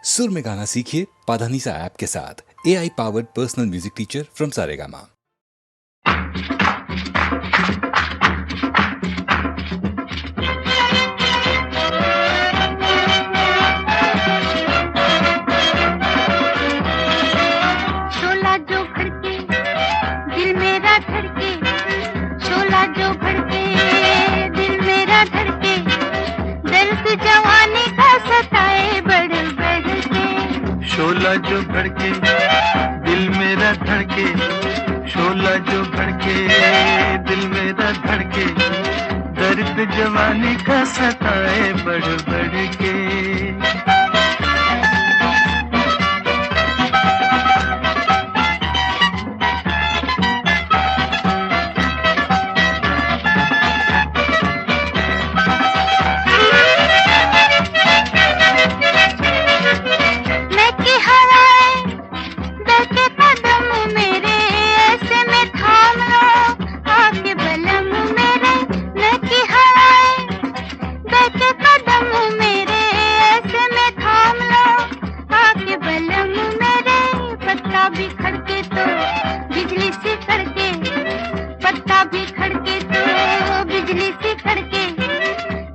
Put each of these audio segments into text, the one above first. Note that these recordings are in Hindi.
सुर में गाना सीखिए पाधानीसा ऐप के साथ। AI powered personal music teacher from Saregama. शोला जो भड़के दिल मेरा धड़के, शोला जो भड़के दिल मेरा धड़के, दर्द जवानी का सताए बढ़ बढ़ के। शोला जो भड़के दिल मेरा धड़के, शोला जो भड़के दिल मेरा धड़के, दर्द जवानी का सताए बढ़ बढ़ के। भी खड़के तो बिजली से खड़के, पत्ता भी खड़के तो बिजली से खड़के,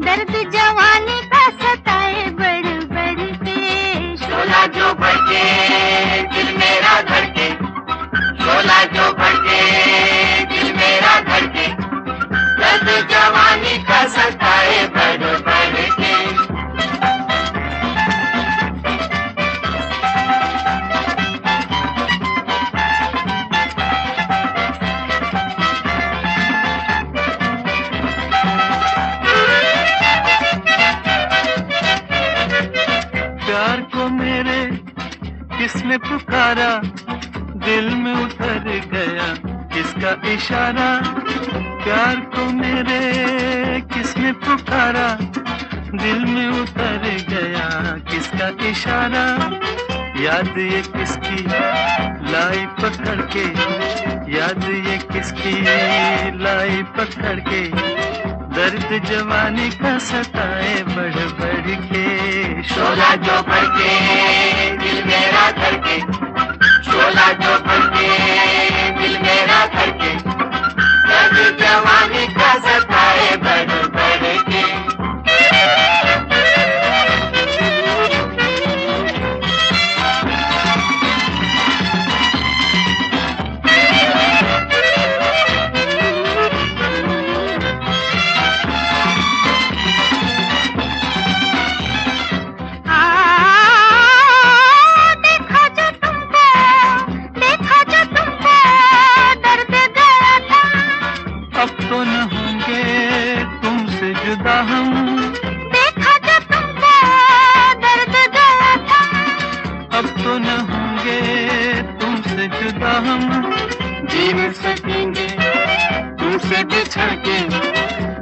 दर्द जवानी का सताए बढ़ बढ़ के। शोला जो भड़के दिल मेरा धड़के, शोला जो भड़के दिल मेरा धड़के, दर्द जवानी का सताए बढ़ बढ़ के। प्यार को मेरे किसने पुकारा, दिल में उतर गया किसका इशारा। प्यार को मेरे किसने पुकारा, दिल में उतर गया किसका इशारा। याद ये किसकी लाई पकड़ के, याद ये किसकी लाई पकड़ के, दर्द जवानी का सताए बढ़ बढ़ के। शोला जो भड़के दिल मेरा धड़के, शोला जो भड़के दिल मेरा धड़के, दर्द जवानी का सताए बढ़ बढ़ के। जी नहीं सकेंगे तुमसे बिछड़ के,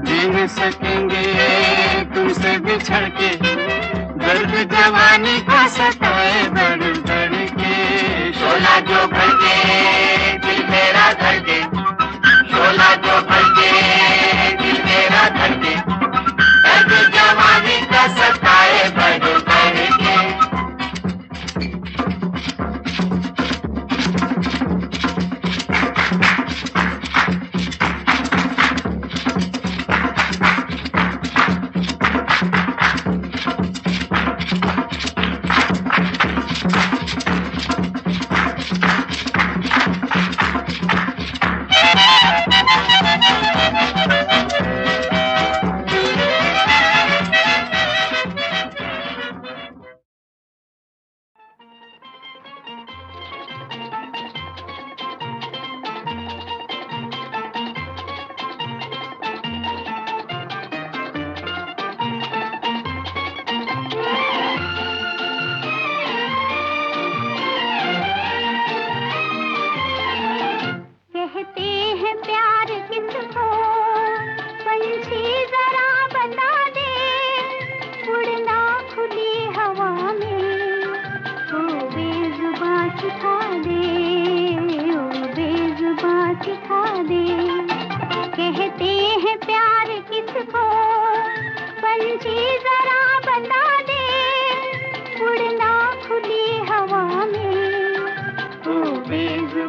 जी नहीं सकेंगे तुमसे बिछड़ के, दर्द जवानी का सताए बढ़ बढ़ के। शोला जो भड़के दिल मेरा धड़के, शोला जो भड़के दिल मेरा धड़के, दर्द जवानी का सताए बढ़ बढ़ के।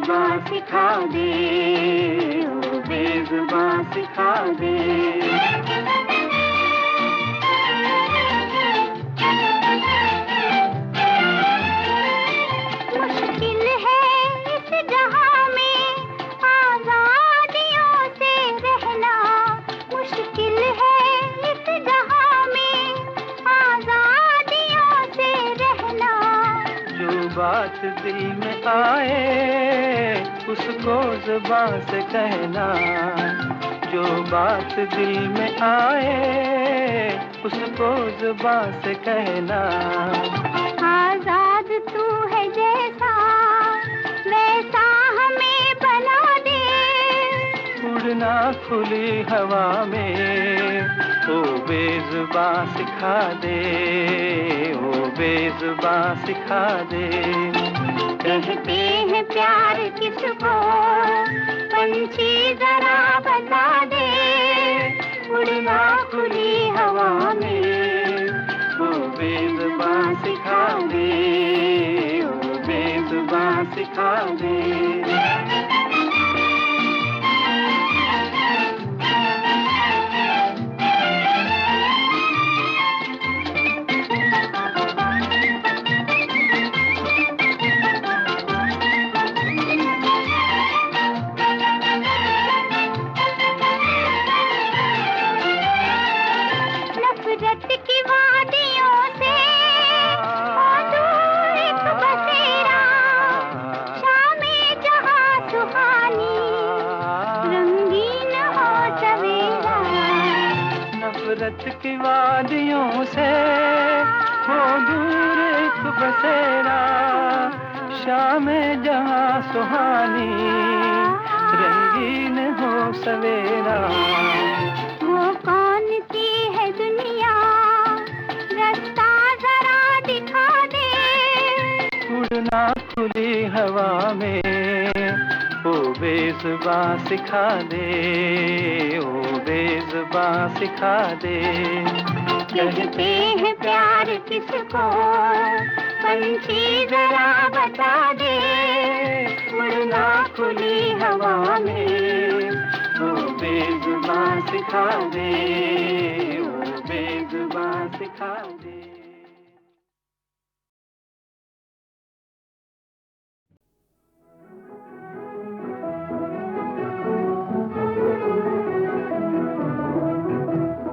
बेजुबां सिखा दे, ओ बेजुबां सिखा दे। मुश्किल है इस जहां में आजादियों से रहना, मुश्किल है इस जहां में आजादियों से रहना। जो बात दिल में आए उसको जुबान से कहना, जो बात दिल में आए उसको जुबान से कहना। आजाद तू है जैसा वैसा हमें बना दे, उड़ना खुली हवा में ओ बेजुबां सिखा दे, ओ बेजुबां सिखा दे। कहते हैं प्यार किसको पंछी जरा बता दे, उड़ना खुली हवा में ओ बेजुबां सिखा दे, ओ बेजुबां सिखा दे। नफरत की वादियों से हो दूर एक बसेरा, शामे जहां सुहानी रंगीन हो सवेरा। नफरत की वादियों से हो दूर एक बसेरा, शाम जहां सुहानी रंगीन हो सवेरा। वो कौन सी है दुनिया रास्ता जरा दिखा दे, उड़ना खुली हवा में ओ बेजुबां सिखा दे, ओ बेजुबां सिखा दे। कहते हैं प्यार किसको पंछी जरा बता दे, उड़ना खुली हवा में ओ बेजुबां सिखा दे, ओ बेजुबां सिखा दे।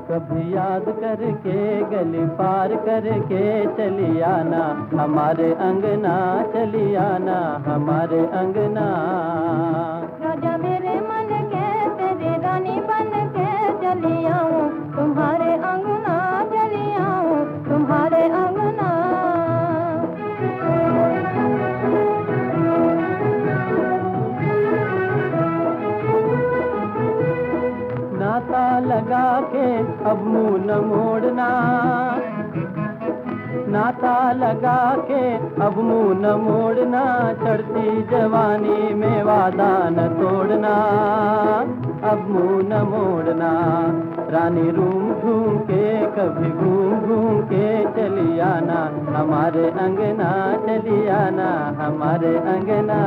कभी याद करके गली पार करके चली आना, हमारे अंगना चली आना, हमारे अंगना। राजा मेरे मन के तेरी रानी बन के चली आऊं, तुम्हारे अंगना चली आऊं, तुम्हारे अंगना। नाता लगा के अब मुंह न मोड़ना, नाता लगा के अब मुंह न मोड़ना, चढ़ती जवानी में वादा न तोड़ना, अब मुंह न मोड़ना। रानी रूम घूम के कभी घूम घूम के चली आना, हमारे अंगना चली आना, हमारे अंगना।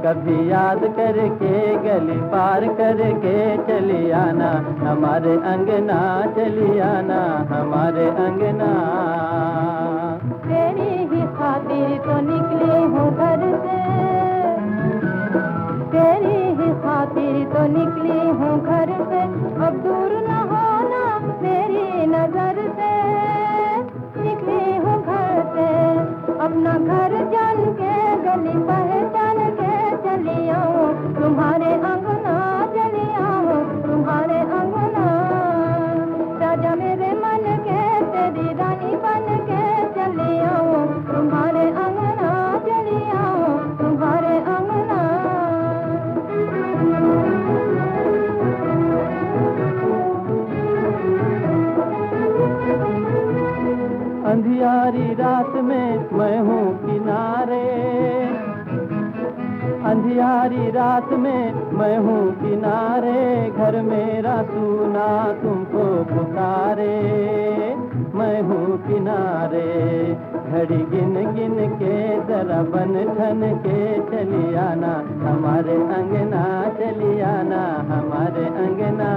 कभी याद करके गली पार करके चली आना, हमारे अंगना चली आना, हमारे अंगना। तेरी ही खातिर तो निकली हूँ घर से, तेरी ही खातिर तो निकली हूँ घर से, अब दूर न होना मेरी नजर से। निकली हूँ घर से अपना घर जान के, गली पहचान के चली आऊं, तुम्हारे अंगना चली आऊं, तुम्हारे अंगना। राजा मेरे मन के तेरी रानी बन के चली आऊं, तुम्हारे अंगना चली आऊं, तुम्हारे अंगना। अंधियारी रात में मैं हूँ किनारे, अंधियारी रात में मैं हूँ किनारे, घर मेरा सूना तुमको पुकारे। मैं हूँ किनारे। घड़ी गिन गिन के जरा बन ठन के चली आना, हमारे अंगना चली आना, हमारे अंगना।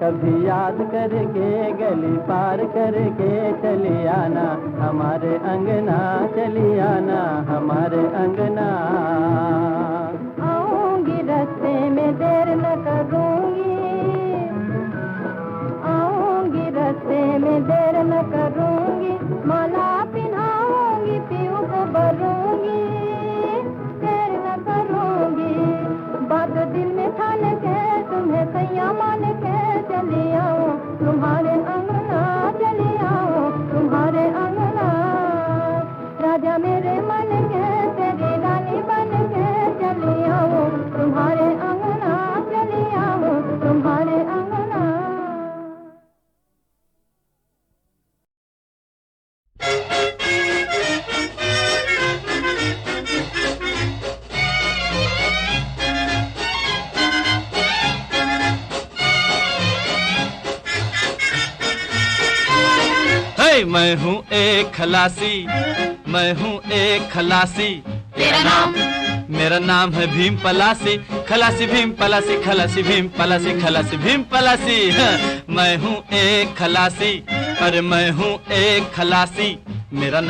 कभी याद करके गली पार करके चली आना, हमारे अंगना चली आना, हमारे अंगना। आऊंगी रास्ते में देर न करूंगी, आऊंगी रास्ते में देर न करूंगी, माला पिन्हाऊंगी पीऊ को भरूंगी, देर न करूंगी। बात दिल में ठान के तुम्हें सैया मान के चली आऊं, तुम्हारे अंगना चली आऊं, तुम्हारे अंगना। राजा मेरे मन के तेरी रानी बन के चली आऊं, तुम्हारे अंगना चली आऊं, तुम्हारे अंगना। मैं हूँ एक खलासी, मैं हूँ एक खलासी। तेरा नाम? मेरा नाम है भीम पलासी, खलासी भीम पलासी, खलासी भीम पलासी, खलासी भीम पलासी। मैं हूँ एक खलासी, अरे मैं हूँ एक खलासी। मेरा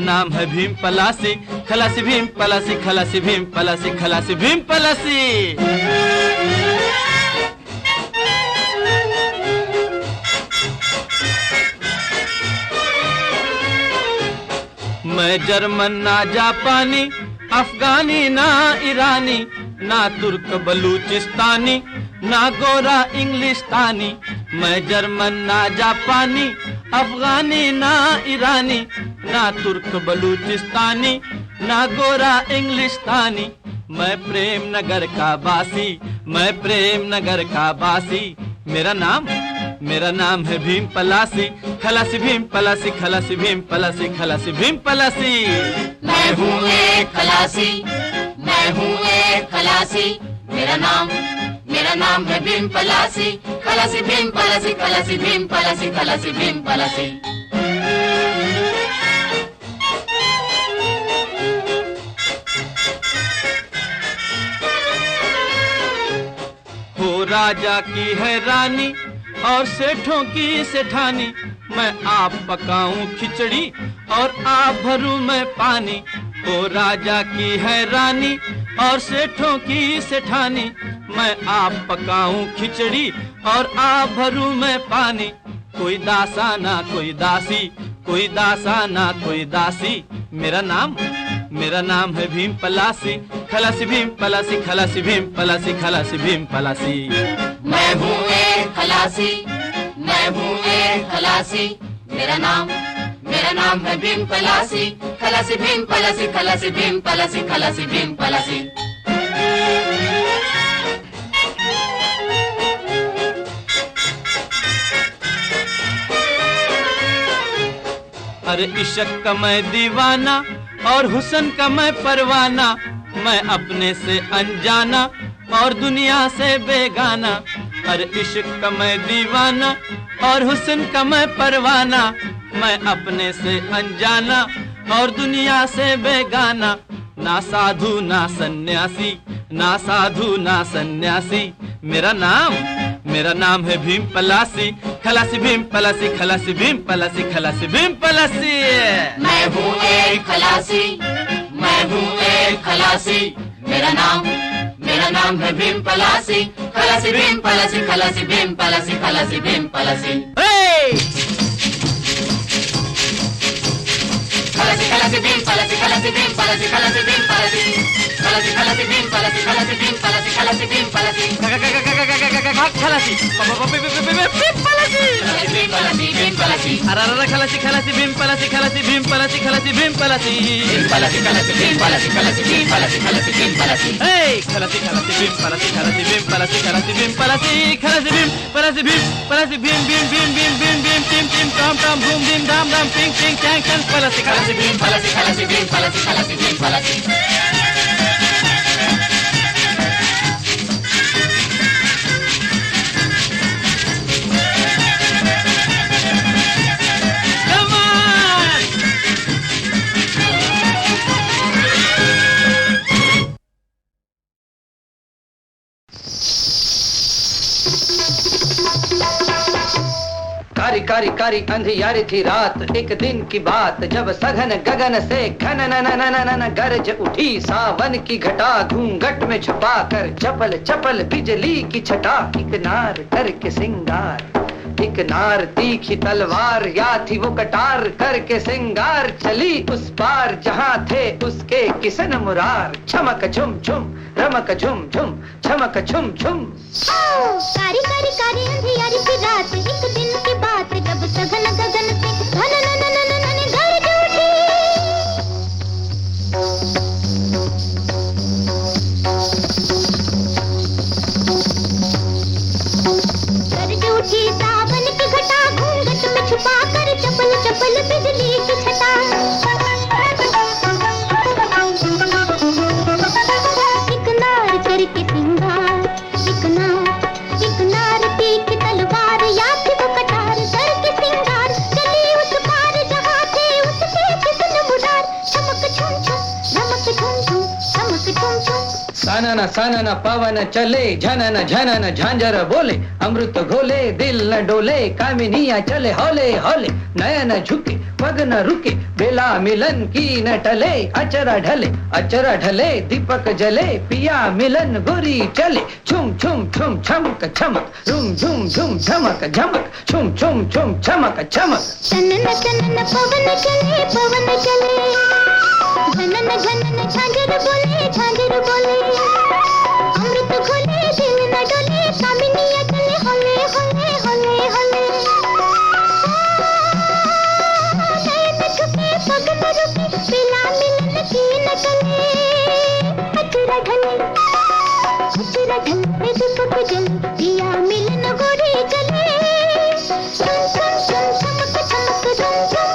नाम है भीम पलासी, खलासी भीम पलासी, खलासी भीम पलासी, खलासी भीम पलासी। मैं जर्मन ना जापानी, अफगानी ना ईरानी, ना तुर्क बलूचिस्तानी, ना गोरा इंग्लिस्तानी। मैं जर्मन ना जापानी, अफगानी ना ईरानी, ना तुर्क बलूचिस्तानी, ना गोरा इंग्लिस्तानी। मैं प्रेम नगर का बासी, मैं प्रेम नगर का बासी। मेरा नाम है भीम पलासी, खलासी भीम पलासी, खलासी भीम पलासी, खलासी भीम पलासी। मैं हूँ एक खलासी, मैं हूँ एक खलासी। मेरा नाम है भीम पलासी, खलासी भीम पलासी, खलासी भीम पलासी, खलासी भीम पलासी। हो राजा की है रानी और सेठों की सेठानी, मैं आप पकाऊं खिचड़ी और आप भरूं मैं पानी। ओ राजा की है रानी और सेठों की सेठानी, मैं आप पकाऊं खिचड़ी और आप भरूं मैं पानी। कोई दासा ना कोई दासी, कोई दासा ना कोई दासी। मेरा नाम है भीम पलासी, खलासी भीम पलासी, खलासी भीम पलासी, खलासी भीम पलासी। मैं हूँ एक खलासी, मैं हूँ एक खलासी। मेरा नाम है भीम पलासी, खलासी भीम पलासी, खलासी भीम पलासी, खलासी भीम पलासी। अरे इश्क का मैं दीवाना और हुस्न का मैं परवाना, मैं अपने से अनजाना और दुनिया से बेगाना। अरे इश्क का मैं दीवाना और हुस्न का मैं परवाना, मैं अपने से अनजाना और दुनिया से बेगाना। ना साधु ना सन्यासी, ना साधु ना सन्यासी। मेरा नाम है भीम पलासी, खलासी भीम पलासी, खलासी भीम पलासी, खलासी भीम पलासी। मैं हूँ एक खलासी, मैं हूँ एक खलासी। मेरा नाम है भीम पलासी, खलासी भीम पलासी, खलासी भीम पलासी, खलासी भीम पलासी। खलासी खलासी भीम पलासी, खलासी भीम पलासी, खलासी भीम पलासी, खलासी खलासी भीम पलासी, खलासी भीम पलासी, खलासी भीम पलासी। खलासी भीम पलासी, भीम पलासी। अरे खलासी खलासी भीम पलासी, खलासी भीम पलासी, खलासी भीम पलासी। भीम पलासी, खलासी भीम पलासी, खलासी भीम पलासी, खलासी भीम पलासी। खलासी खलासी भीम पलासी, खलासी भीम पलासी, खलासी भीम पलासी, खलासी भीम पलासी, भीम पलासी, भीम भीम भीम भीम भीम भीम टीम टीम टॉम टॉम भूम भीम धाम धाम टिंग टिंग टैंग टैंग पलासी खलासी भीम पलासी, खलासी भीम पलासी, खलासी भीम पलासी। कारी कारी अंधियारी थी रात, एक दिन की बात जब सघन गगन से घन न न न न न गरज उठी सावन की घटा, घूंघट में छुपा कर चपल चपल बिजली की छटा, एक नार करके सिंगार, एक नार तीखी तलवार, या थी वो कटार करके सिंगार, चली उस पार जहाँ थे उसके किसन मुरार, चमक झुम झुम रमक झुम झुम चमक झुम झुम। कारी कारी कारी अंधियारी की रात, एक दिन की बात जब सघन गगन से घन न न न न न गरज उठी। गरज उठी सावन की घटा, घूंघट में छुपा कर चपल चपल बिजली की छटा, एक नार करके सिंगार, एक नार तीखी तलवार, या थी वो कटार करके सिंगार, चली उस पार जहाँ थे उसके किसन मुरार, चमक झुम झुम रमक झुम झुम चमक झुम झुम। सानन पवन चले, झनन झनन झांझर बोले, अमृत घोले दिल न डोले, कामिनिया चले हौले हौले, नयन झुके पग न रुके, बेला मिलन की न टले, अचरा ढले दीपक जले, पिया मिलन गोरी चले, छुम छुम छुम छमक छमक, झुम झुम झुम झमक झमक, छुम छुम छुम छमक छमक। चनन चनन पवन चले, घनन घनन झांझर बोले, अमृत घोले दिल न डोले, कामिनिया चले होले होले होले होले, नयन झुके पग न रुके, बेला मिलन की न टले, अचरा ढले दीपक जले, पिया मिलन गोरी चले, झुम झुम झुम चमक चमक, झुम झुम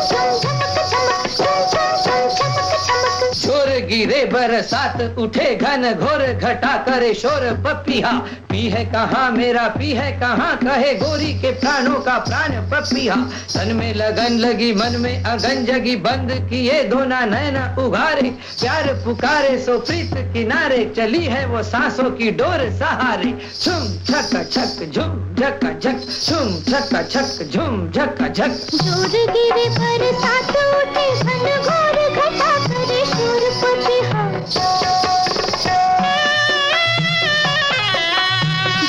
झुम चमक चमक, झुम झुम झुम चमक चमक। शोर गिरे बरसात, उठे घन घोर घटा करे शोर, पपिया पी है कहाँ मेरा पी है कहाँ, कहे गोरी के प्राणों का प्राण पपिया, तन में लगन लगी मन में अगन जगी, बंद किए दोना नैना उघारे, प्यार पुकारे सो प्रीत किनारे, चली है वो सांसों की डोर सहारे, झुम झक झक झुम झक झक, झुम झक झक झुम झक झक। जोर गिरे बरसात, उठे घन घोर घटा करे शोर पपिया,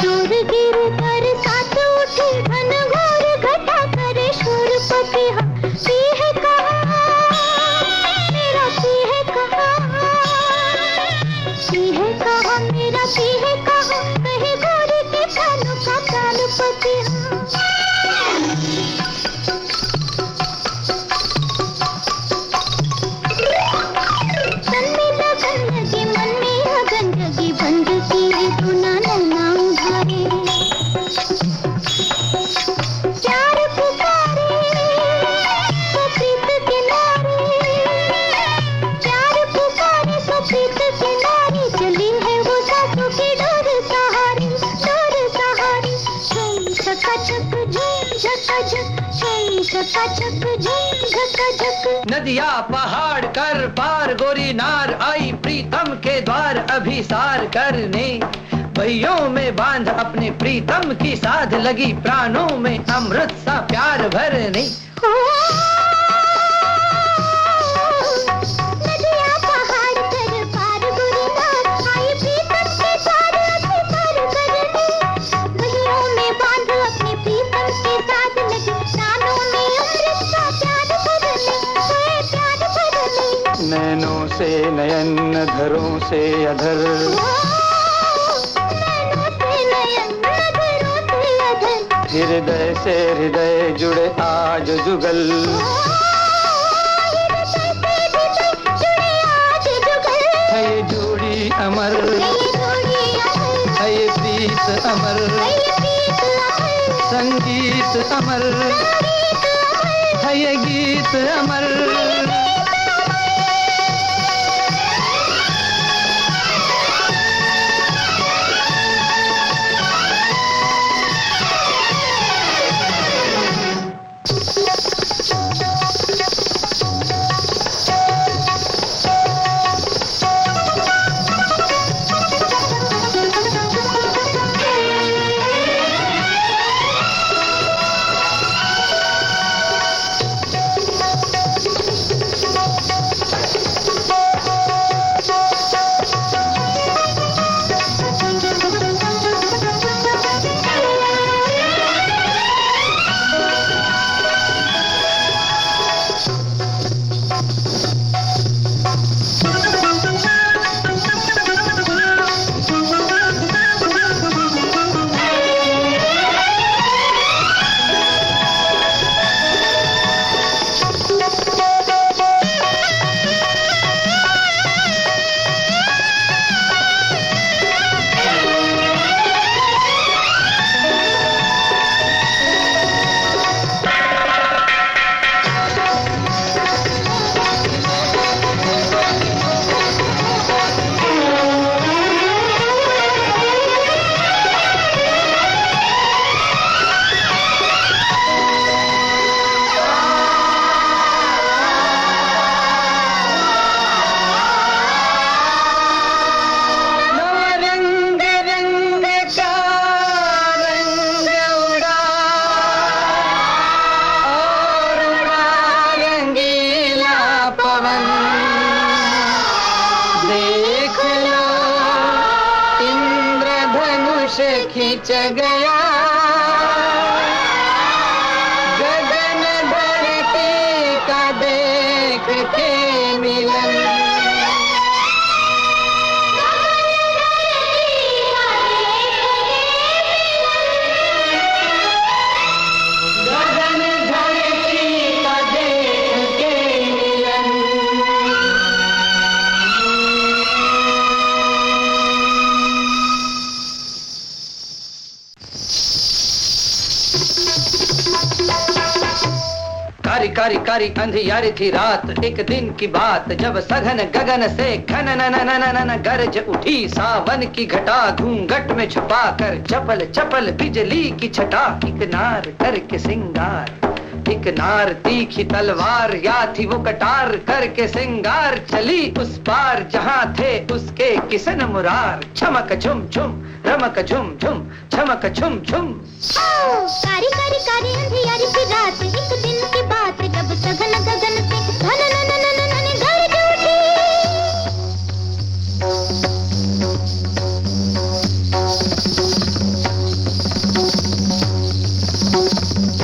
जोर गिरे बरसात, उठे घन घोर घटा करे शोर पपिया, पी है कहाँ मेरा पी है कहाँ, पी है कहाँ मेरा पी है कहाँ, कहे गोरी के प्राणों का प्राण पपिया। बंद की दुना नैना उघारे, प्यार पुकारे सो प्रीत के नारे, प्यार पुकारे सो प्रीत के नारे, चली है वो सांसों की डोर सहारे, झुम झका झक झुम झका झक, झुम झका झक झुम झका झक। नदिया पहाड़ कर पार, गोरी नार आई प्रीतम के द्वार, अभिसार करने पहियों में बांध अपने प्रीतम की साध, लगी प्राणों में अमृत सा प्यार भरने। नदिया पहाड़ कर पार, गोरी नार आई प्रीतम के द्वार, अभिसार करने, पहियों में बांध अपने प्रीतम के साथ, लगी प्राणों में अमृत सा प्यार भरने, प्यार भरने। नैनों से नयन धरों से अधर, हृदय से हृदय जुड़े आज जुगल, है ये जोड़ी अमर, है ये प्रीत अमर, संगीत अमर, है ये गीत अमर। खींच गया गगन धरती का देख के मिलन गगन धरती का देख के मिलन कारी कारी कारी अंधियारी थी रात एक दिन की बात जब सघन गगन से घन न गरज उठी सावन की घटा घूंघट में छुपा कर चपल चपल बिजली की छटा एक नार करके सिंगार एक नार तीखी तलवार या थी वो कटार करके सिंगार चली उस पार जहाँ थे उसके किसन मुरार चमक झुम झुम रमक झुम झुम चमक झुम झुम कारी कारी कारी अंधियारी की रात एक दिन की बात जब सघन गगन से घन न गरज उठी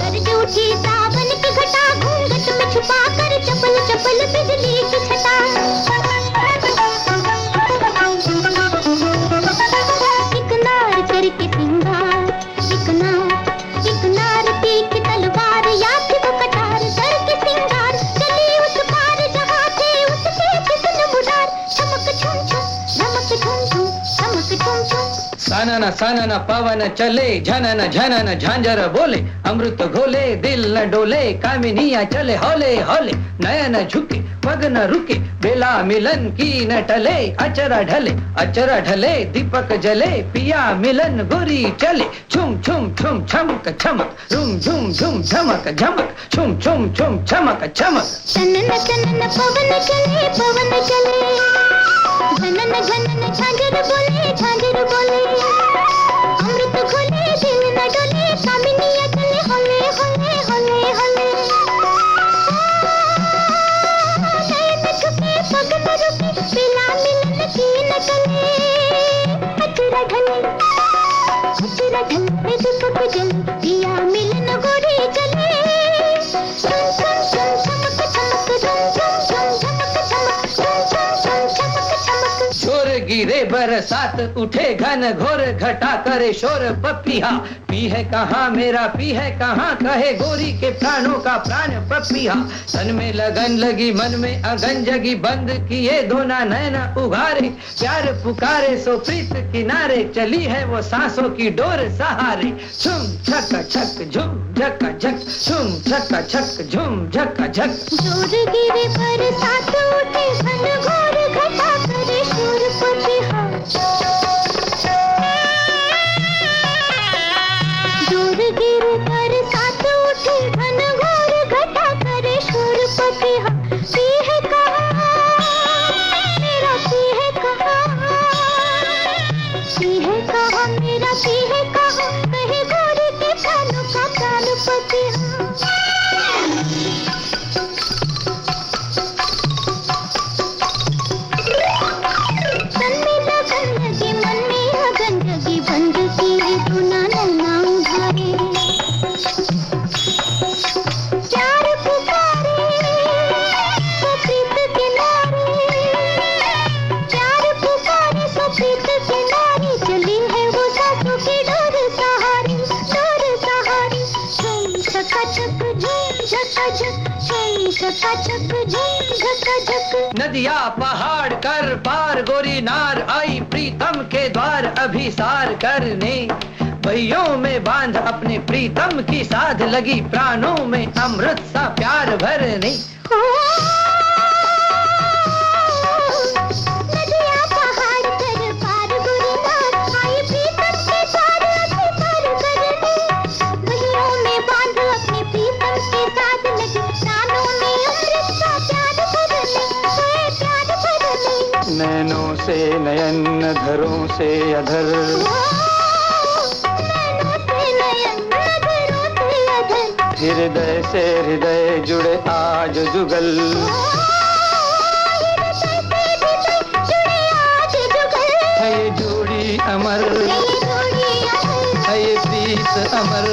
गरज उठी सावन की घटा घूंघट में छुपा कर चपल चपल बिजली की छटा एक नार करके सिंगार एक नार तीखी तलवार या थी वो कटार करके सिंगार चली उस पार जहाँ थे उसके किसन मुरार चमक झुम झुम रमक झुम झुम चमक झुम झुम सानन पवन चले झनन झनन झांझर बोले अमृत घोले दिल न डोले कामिनिया चले हौले हौले नयन झुके पग न रुके बेला मिलन की न टले अचरा ढले दीपक जले पिया मिलन गोरी चले छुम छुम छुम छमक छमक झुम झुम झुम झमक झमक छुम छुम छुम छमक छमक चनन चनन पवन चले घनन घनन झांझर बोले अमृत घोले दिल न डोले कामिनिया चले होले होले होले होले नयन झुके पग न रुके बेला मिलन की न टले अचरा ढले दीपक जले पिया मिलन गोरी चले झुम झुम झुम चमक चमक झुम झुम झुम चमक चमक झुम झुम झुम चमक चमक शोर गिरे बरसात उठे घन घोर घटा करे शोर पपिया पी है कहाँ मेरा पी है कहाँ कहे गोरी के प्राणों का प्राण पपिया तन में लगन लगी मन में अगन जगी बंद किए दोना नैना उघारे प्यार पुकारे सो प्रीत किनारे चली है वो सांसों की डोर सहारे झुम झक झक झुम झक झक झुम झक झक झुम झक झक जोर गिरे बरसात उठे घन घोर घटा करे शोर पपिया जोर गिरे बरसात उठे घन घोर घटा करे शोर पपिया पी है कहाँ मेरा पी है कहाँ मेरा पी है कहाँ कहे गोरी के कानों का प्राण पपिया तन में लगन लगी मन में अगन लगी बंद की दुना नैना उघारे प्यार पुकारे झकाझक झूम झकाझक। नदिया पहाड़ कर पार गोरी नार आई प्रीतम के द्वार अभिसार करने। पहियों में बांध अपने प्रीतम की साध लगी प्राणों में अमृत सा प्यार भरने। नदिया पहाड़ कर पार गोरी नार आई प्रीतम के द्वार अभिसार करने। पहियों में बांध अपने प्रीतम के साथ लगी प्राणों में अमृत सा प्यार भरने, प्यार भरने। नैनों से नयन अधरों से अधर, हृदय से हृदय जुड़े आज जुगल। है ये जोड़ी अमर, है ये प्रीत अमर,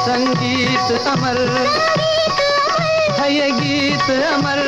संगीत अमर, है ये गीत अमर।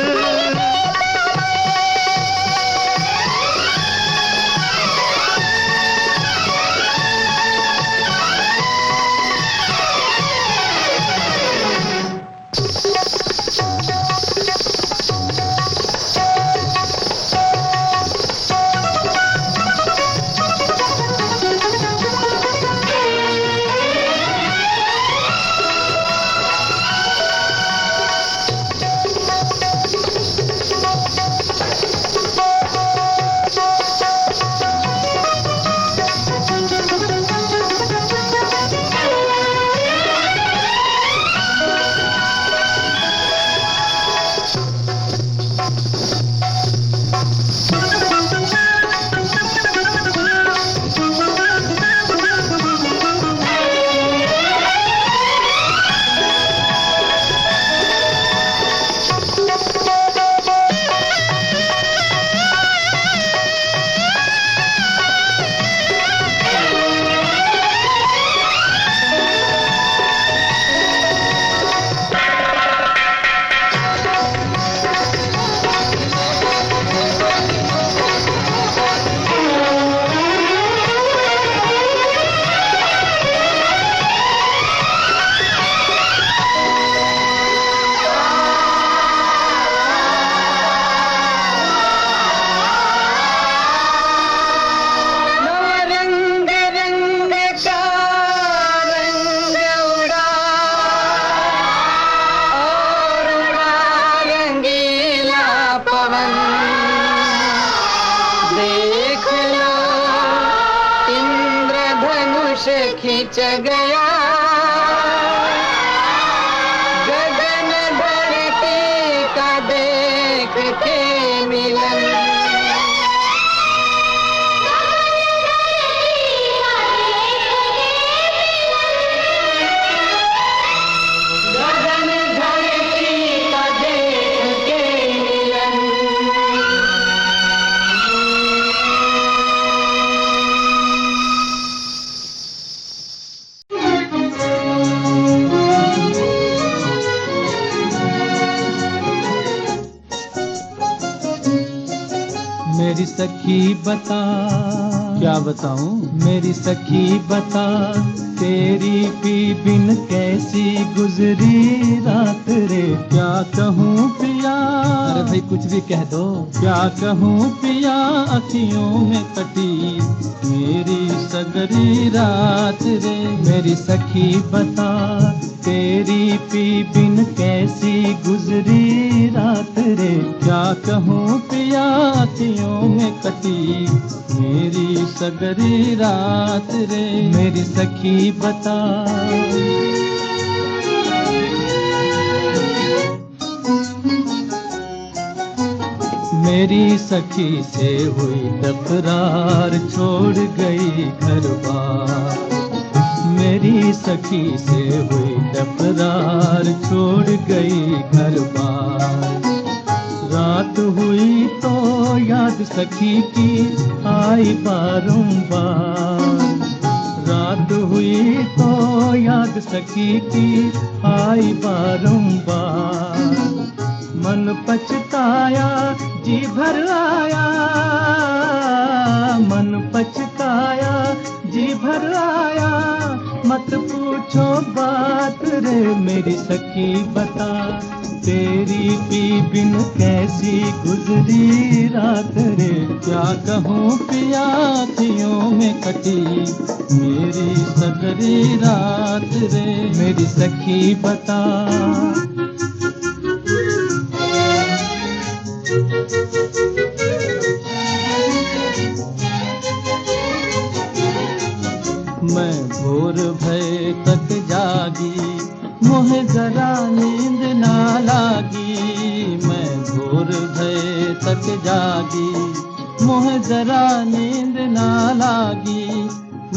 खींच गया गगन धरती का देख के मिलन। गगन धरती का देख के मिलन। मेरी सखी बता, क्या बताऊं? मेरी सखी बता, तेरी पी बिन कैसी गुजरी रात रे। क्या कहूँ पिया, अरे भाई कुछ भी कह दो। क्या कहूँ पिया, अखियों में कटी मेरी सगरी रात रे। मेरी सखी बता, तेरी पी बिन कैसी गुजरी रात रे। क्या कहूँ पिया, अखियों में कटी मेरी सगरी रात रे। मेरी सखी बता। मेरी सखी से हुई तकरार, छोड़ गई घर बार। मेरी सखी से हुई तकरार, छोड़ गई घर बार। रात हुई तो याद सखी की आई बारंबार। रात हुई तो याद सखी की आई बारंबार। मन पछताया जी भर आया, मन पछताया जी भर आया। मत पूछो बात रे, मेरी सखी बता। तेरी पी बिन कैसी गुजरी रात रे, क्या कहूँ पिया अखियों में कटी मेरी सगरी रात रे, मेरी सखी बता। मैं भोर भय तक जागी, मोहे जरा नींद ना लागी। मैं भोर भय तक जागी, मोहे जरा नींद ना लागी।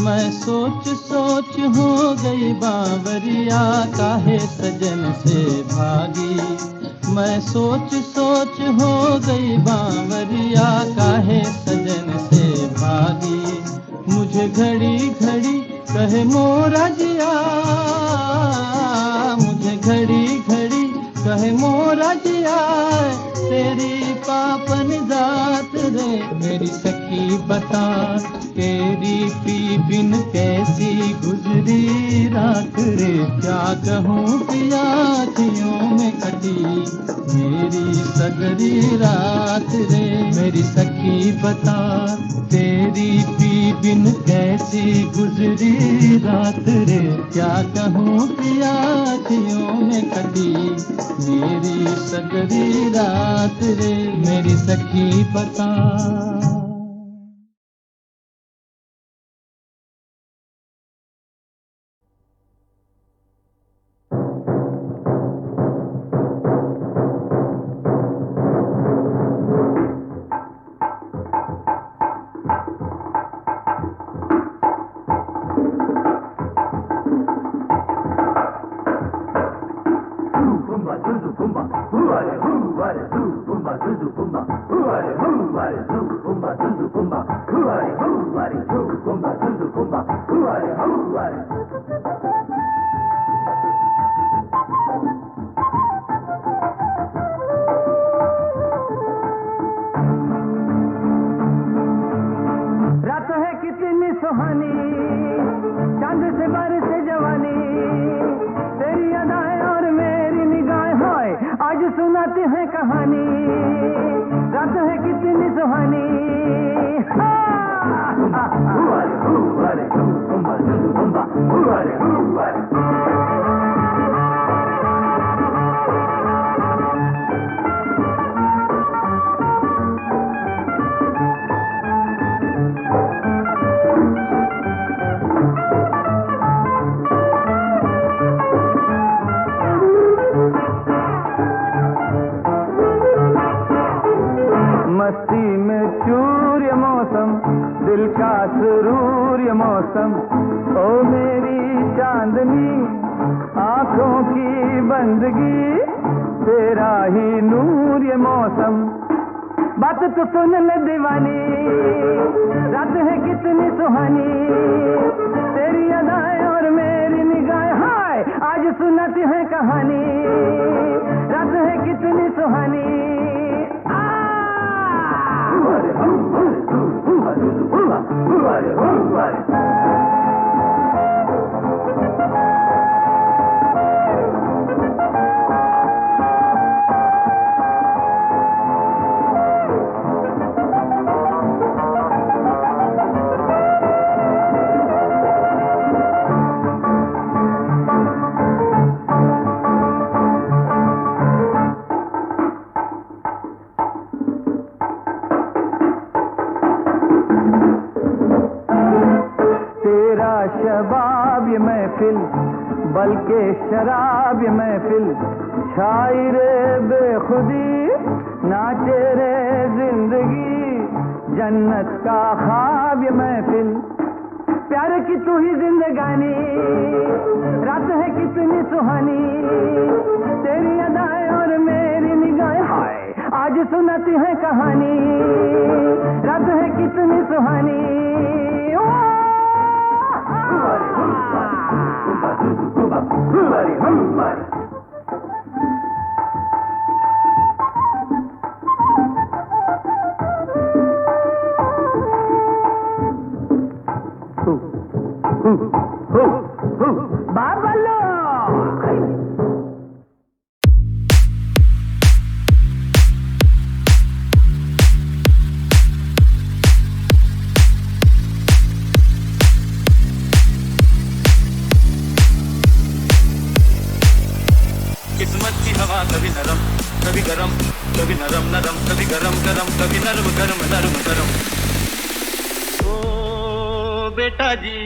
मैं सोच सोच हो गई बावरिया, काहे सजन से भागी। मैं सोच सोच हो गई बावरिया, काहे सजन से भागी। मुझे घड़ी घड़ी कहे मोरा जिया, मुझे घड़ी घड़ी कहे मोरा जिया, तेरी पापन जात रे, मेरी सखी बता। तेरी पी बिन कैसी गुजरी रात रे, क्या कहूँ पिया अखियों में कटी मेरी सगरी रात रे, मेरी सखी बता। तेरी पी बिन कैसी गुजरी रात रे, क्या कहूँ पिया अखियों में कटी मेरी सगरी रात रे, मेरी सखी बता। रात है कितनी सुहानी, चांद से बरसे जवानी, तेरी अदाएं और मेरी निगाहें हाय आज सुनाती हैं कहानी। रात है कितनी सुहानी, मस्ती में चूर ये मौसम, दिल का सुरूर ये मौसम। ओ मेरी चांदनी आंखों की बंदगी, तेरा ही नूर ये मौसम। बात तो सुन ले दीवानी, रात है कितनी सुहानी, तेरी अदाएं और मेरी निगाहें हाय आज सुनाती है कहानी। रात है कितनी सुहानी, शबाब ये महफिल बल्कि शराब ये महफिल, छाई रे बेखुदी नाचे रे जिंदगी, जन्नत का ख्वाब ये महफिल। प्यार की तू ही जिंदगानी, रात है कितनी सुहानी, तेरी अदाएं और मेरी निगाहें हाय आज सुनाती है कहानी। रात है कितनी सुहानी, कभी नरम नरम कभी गरम गरम कभी नरम गरम नरम गरम। ओ बेटा जी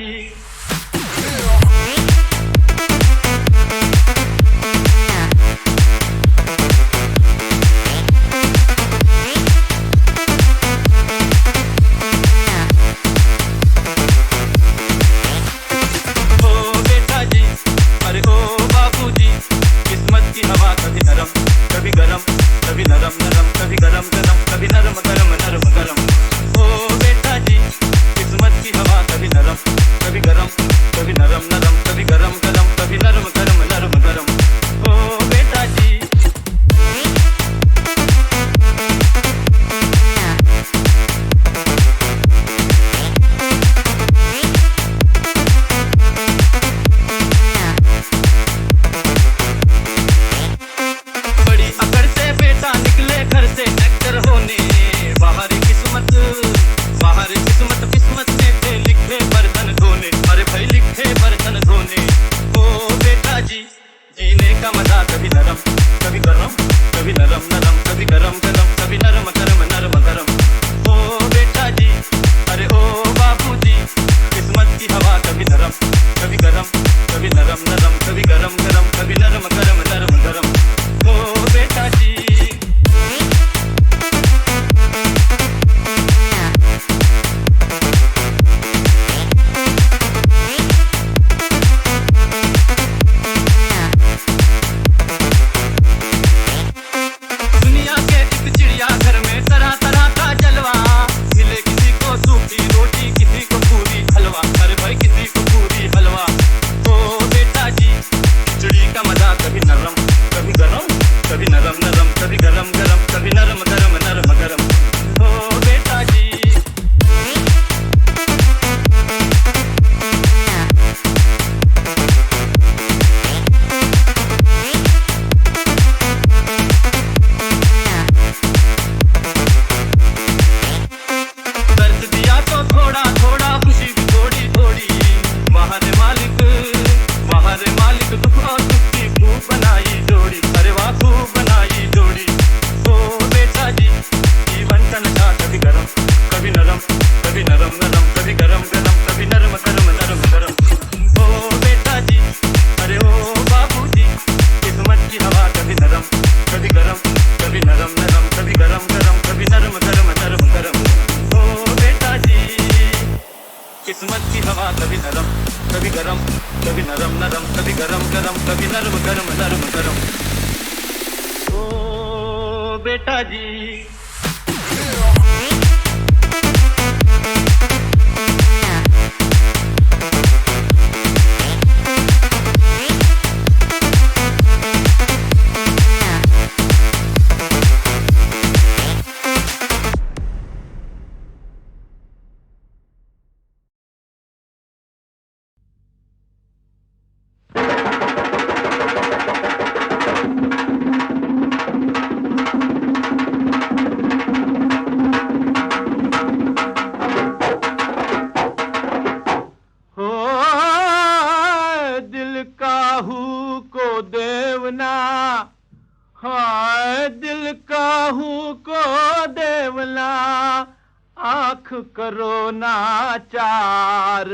करो नाचार,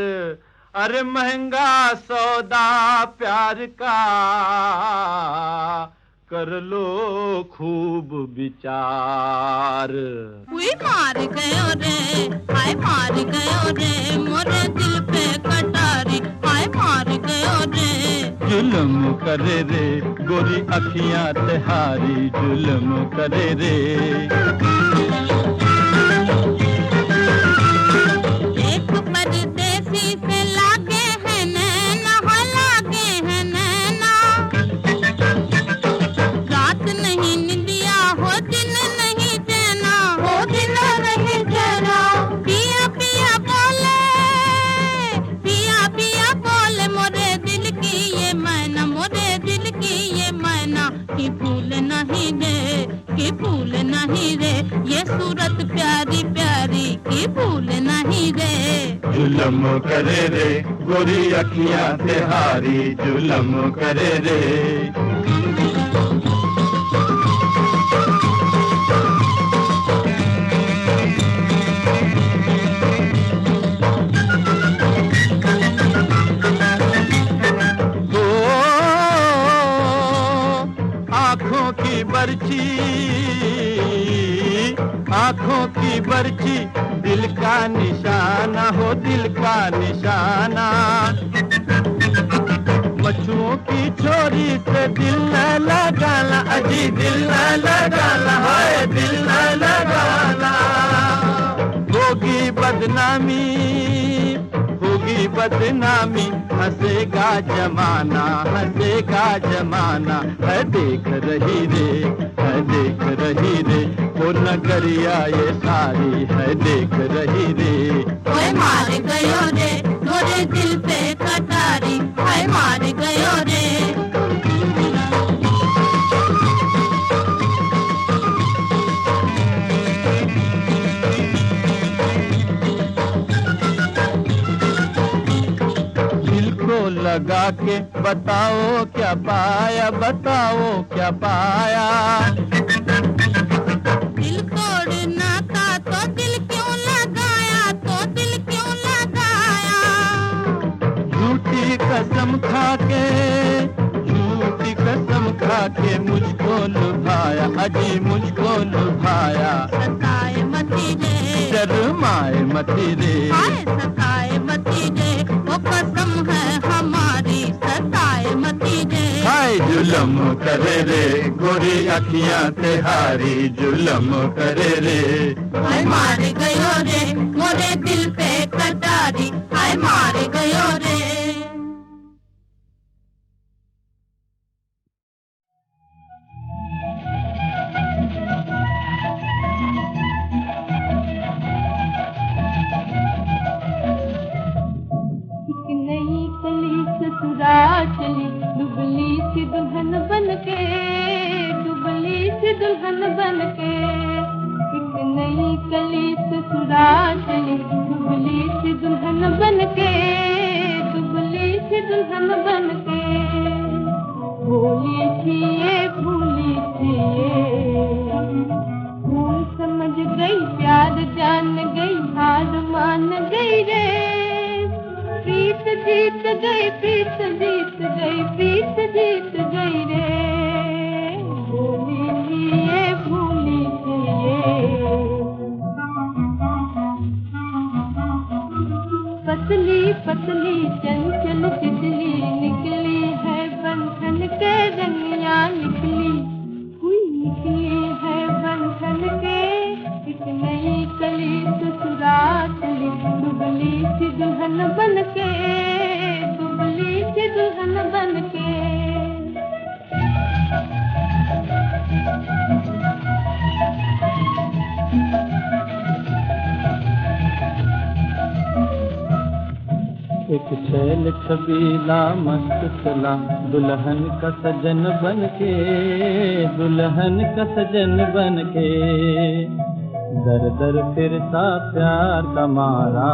अरे महंगा सौदा प्यार का, कर लो खूब विचार। हुई मार गयो रे, हाय मार गयो रे, मोरे दिल पे कटारी, हाय मार गयो रे। जुल्म करे रे गोरी अखियां तिहारी, जुल्म करे रे। एक परदेसी से लागे है नैना, हाँ लागे है नैना। रात नहीं निंदिया, हो दिन नहीं चैना, हो दिन नहीं चैना। पिया पिया बोले, पिया पिया बोले, मोरे दिल की ये मैना, मोरे दिल की ये मैना। कि फूल नहीं रे, कि फूल नहीं रे, ये सूरत प्यारी प्यारी, कि फूल नहीं रे। जुल्म करे रे गोरी अखियां तिहारी, जुल्म करे रे। आंखों की बर्छी दिल का निशाना हो, दिल का निशाना। मछुओं की छोरी से दिल न लगाना, अजी दिल न लगाना, हाय दिल न लगाना। होगी बदनामी, होगी बदनामी, हंसेगा जमाना, हंसेगा जमाना। है देख रही रे, है देख रही रे, वो नगरिया ये सारी है देख रही रे। ओए मार गयो रे मोरे दिल पे कटारी, हाय मार गयो रे। दिल को लगा के बताओ क्या पाया, बताओ क्या पाया। दिल तोड़ना था तो दिल क्यों लगाया, तो दिल क्यों लगाया। झूठी कसम खा के, झूठी कसम खा के मुझको लुभाया, अजी मुझको लुभाया। सताए मती रे, शर्माए मती रे, हाय सताए मती रे, वो कसम है हमारी, सताए मती रे। हाय जुलम करे रे, गोरी अखियां तिहारी जुलम करे रे। हाय मार गयो रे मोरे दिल पे कटारी, हाय मार गयो रे। एक नई कली ससुराल चली, दुबली सी दुल्हन बन के, दुबली सी दुल्हन बन के। एक नई कली ससुराल चली, दुबली सी दुल्हन बन के, दुबली सी दुल्हन बन के। भोली थी ये, भूली थी ये, भूल समझ गई, प्यार जान गई, हार मान गई रे। प्रीत जीत गई, प्रीत जीत गई, प्रीत जीत गई रे। भूली थी ये, भूली थी ये। पतली पतली चंचल तितली निकली है बंधन के, रंगिया निकली हुई, निकली है बंधन के। एक नई कली ससुराल चली, दुबली सी दुल्हन बन के, दुबली सी दुल्हन बन के। एक छैल छबीला मस्त चला, दुल्हन का सजन बन के, दुल्हन का सजन बन के। दर दर फिरता प्यार का मारा,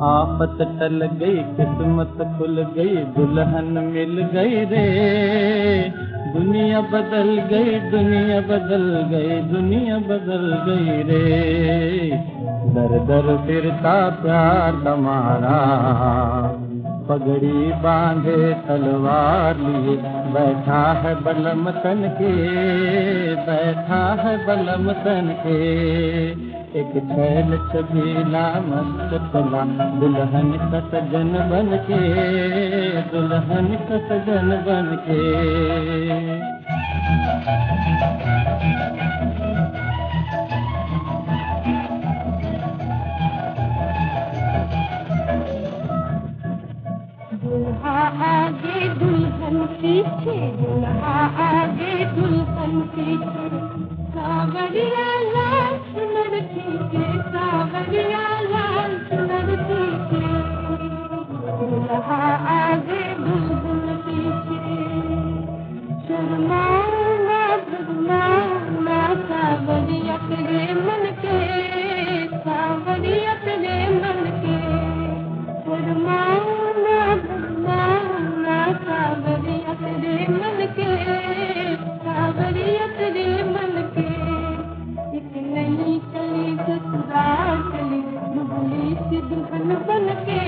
आफत टल गई, किस्मत खुल गई, दुल्हन मिल गई रे। दुनिया बदल गई, दुनिया बदल गई, दुनिया बदल गई रे। दर दर फिरता प्यार का मारा, पगड़ी बांधे तलवार लिए, बैठा है बलम तन के, बैठा है बलम तन के। एक छैल छबीला मस्त चला, दुल्हन का सजन बन के, दुल्हन का सजन बन के। दुल्हा आगे दुल्हन पीछे, दुल्हा आगे दुल्हन पीछे। सावरिया लाल सुनर खींचे, सावरिया लाल सुनर खींचे। दुल्हा आगे दुल्हन पीछे, शर्माओ ना भगनाओ ना, सावरिया तेरे मन के, सावरिया तेरे मन के। शर्माओ ना भगनाओ ना, सावरिया तेरे मन के, सावरिया तेरे मन के। एक नई कली ससुराल चली, दुबली सी दुल्हन बन के,